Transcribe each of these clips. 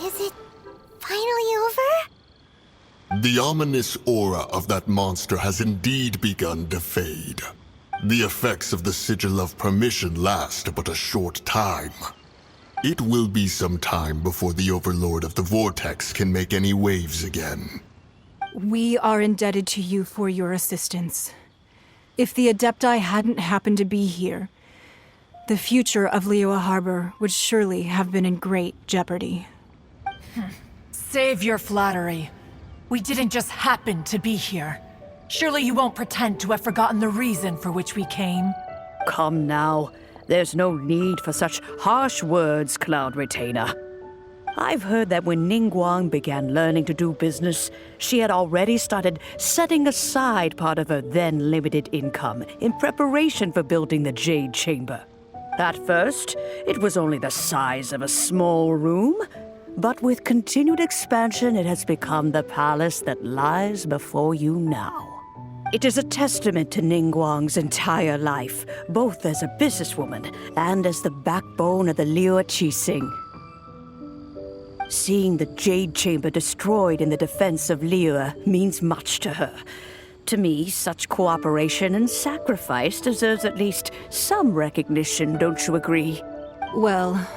Is it finally over? The ominous aura of that monster has indeed begun to fade. The effects of the Sigil of Permission last but a short time. It will be some time before the Overlord of the Vortex can make any waves again. We are indebted to you for your assistance. If the Adepti hadn't happened to be here, the future of Liyue Harbor would surely have been in great jeopardy. Save your flattery. We didn't just happen to be here. Surely you won't pretend to have forgotten the reason for which we came. Come now. There's no need for such harsh words, Cloud Retainer. I've heard that when Ningguang began learning to do business, she had already started setting aside part of her then limited income in preparation for building the Jade Chamber. At first, it was only the size of a small room, but with continued expansion, it has become the palace that lies before you now. It is a testament to Ningguang's entire life, both as a businesswoman and as the backbone of the Liyue Qixing. Seeing the Jade Chamber destroyed in the defense of Liyue means much to her. To me, such cooperation and sacrifice deserves at least some recognition, don't you agree? Well,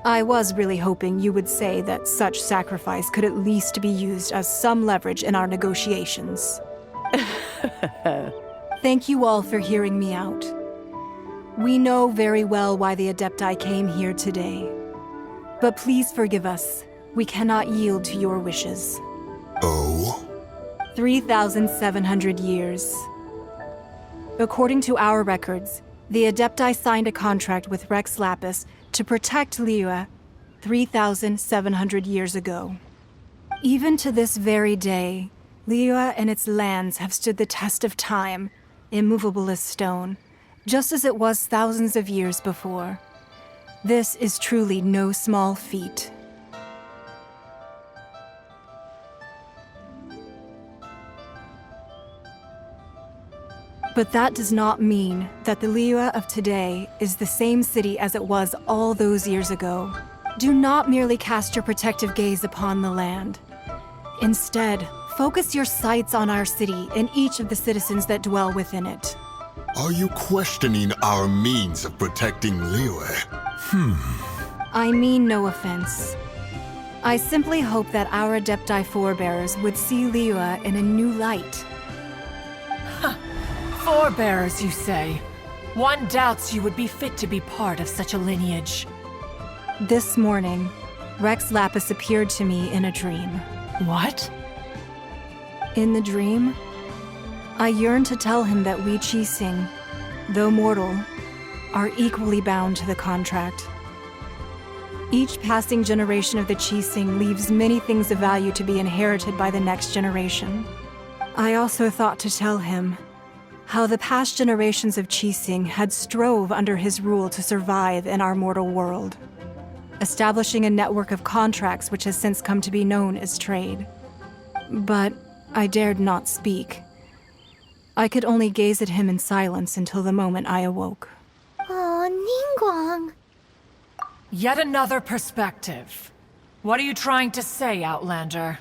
I was really hoping you would say that such sacrifice could at least be used as some leverage in our negotiations. Thank you all for hearing me out. We know very well why the Adepti came here today. But please forgive us. We cannot yield to your wishes. Oh? 3,700 years. According to our records, the Adepti signed a contract with Rex Lapis to protect Liyue 3,700 years ago. Even to this very day, Liyue and its lands have stood the test of time, immovable as stone, just as it was thousands of years before. This is truly no small feat. But that does not mean that the Liyue of today is the same city as it was all those years ago. Do not merely cast your protective gaze upon the land. Instead, focus your sights on our city and each of the citizens that dwell within it. Are you questioning our means of protecting Liyue? I mean no offense. I simply hope that our Adepti forebears would see Liyue in a new light. Forebearers, you say? One doubts you would be fit to be part of such a lineage. This morning, Rex Lapis appeared to me in a dream. What? In the dream, I yearned to tell him that we Qixing, though mortal, are equally bound to the contract. Each passing generation of the Qixing leaves many things of value to be inherited by the next generation. I also thought to tell him how the past generations of Qixing had strove under his rule to survive in our mortal world, establishing a network of contracts which has since come to be known as trade. But I dared not speak. I could only gaze at him in silence until the moment I awoke. Oh, Ningguang. Yet another perspective. What are you trying to say, Outlander?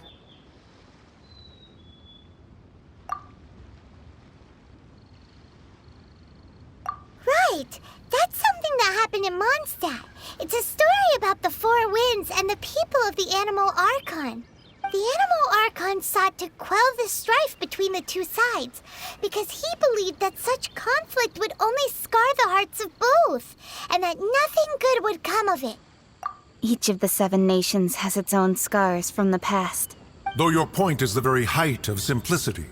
Right! That's something that happened in Mondstadt. It's a story about the Four Winds and the people of the Animal Archon. The Animal Archon sought to quell the strife between the two sides, because he believed that such conflict would only scar the hearts of both, and that nothing good would come of it. Each of the 7 nations has its own scars from the past. Though your point is the very height of simplicity.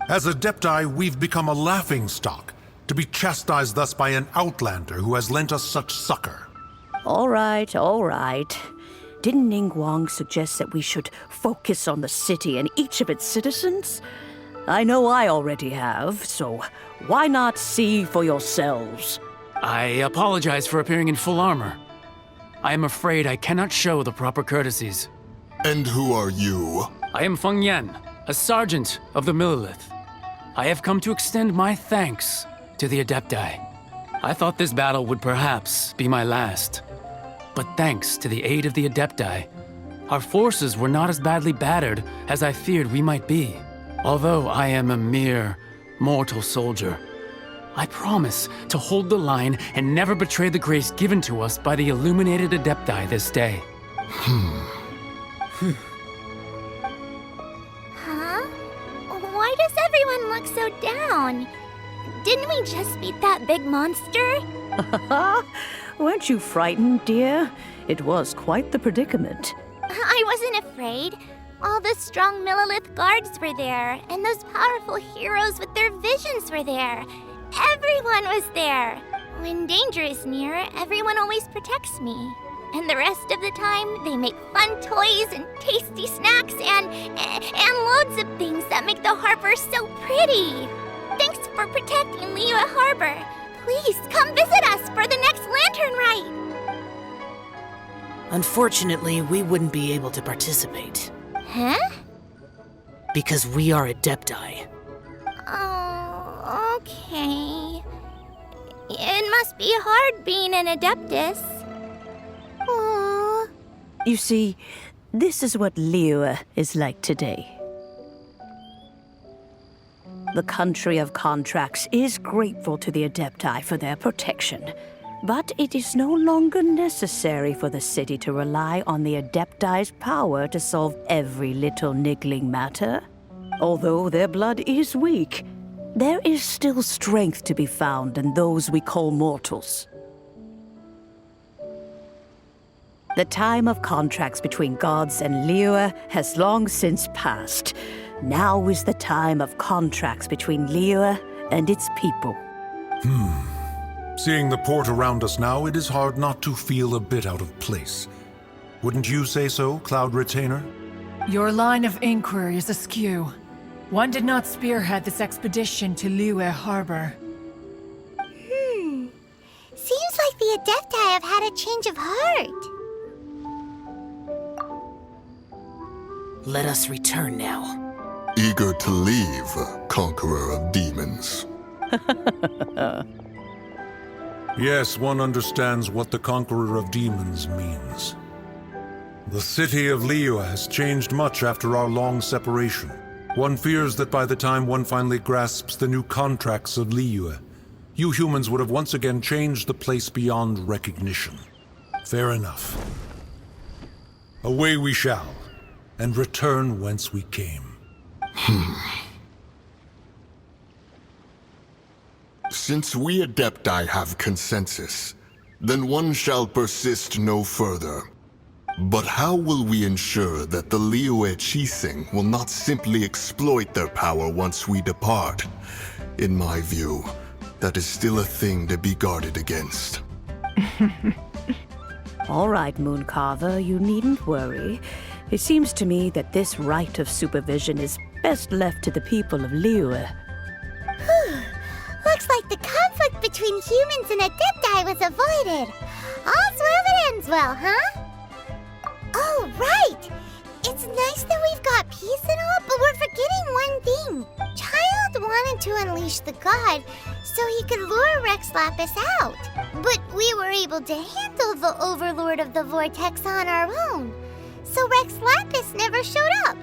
As Adepti, we've become a laughingstock, to be chastised thus by an outlander who has lent us such succor. All right, all right. Didn't Ningguang suggest that we should focus on the city and each of its citizens? I know I already have, so why not see for yourselves? I apologize for appearing in full armor. I am afraid I cannot show the proper courtesies. And who are you? I am Feng Yan, a sergeant of the Millilith. I have come to extend my thanks to the Adepti. I thought this battle would perhaps be my last. But thanks to the aid of the Adepti, our forces were not as badly battered as I feared we might be. Although I am a mere mortal soldier, I promise to hold the line and never betray the grace given to us by the illuminated Adepti this day. Huh? Why does everyone look so down? Didn't we just beat that big monster? Weren't you frightened, dear? It was quite the predicament. I wasn't afraid. All the strong Millilith guards were there, and those powerful heroes with their visions were there. Everyone was there. When danger is near, everyone always protects me. And the rest of the time, they make fun toys and tasty snacks and loads of things that make the harbor so pretty. Thanks for protecting Liyue Harbor. Please come visit us for the next lantern rite. Unfortunately, we wouldn't be able to participate. Huh? Because we are Adepti. Oh, okay. It must be hard being an Adeptus. Aww. You see, this is what Liyue is like today. The country of contracts is grateful to the Adepti for their protection, but it is no longer necessary for the city to rely on the Adepti's power to solve every little niggling matter. Although their blood is weak, there is still strength to be found in those we call mortals. The time of contracts between gods and Liyue has long since passed. Now is the time of contracts between Liyue and its people. Seeing the port around us now, it is hard not to feel a bit out of place. Wouldn't you say so, Cloud Retainer? Your line of inquiry is askew. One did not spearhead this expedition to Liyue Harbor. Seems like the Adepti have had a change of heart. Let us return now. Eager to leave, Conqueror of Demons. Yes, one understands what the Conqueror of Demons means. The city of Liyue has changed much after our long separation. One fears that by the time one finally grasps the new contracts of Liyue, you humans would have once again changed the place beyond recognition. Fair enough. Away we shall, and return whence we came. Since we Adepti have consensus, then one shall persist no further. But how will we ensure that the Liyue Qixing will not simply exploit their power once we depart? In my view, that is still a thing to be guarded against. All right, Mooncarver, you needn't worry. It seems to me that this right of supervision is best left to the people of Liyue. Looks like the conflict between humans and Adepti was avoided. All's well that ends well, huh? Oh, right! It's nice that we've got peace and all, but we're forgetting one thing. Child wanted to unleash the god so he could lure Rex Lapis out. But we were able to handle the Overlord of the Vortex on our own. So Rex Lapis never showed up.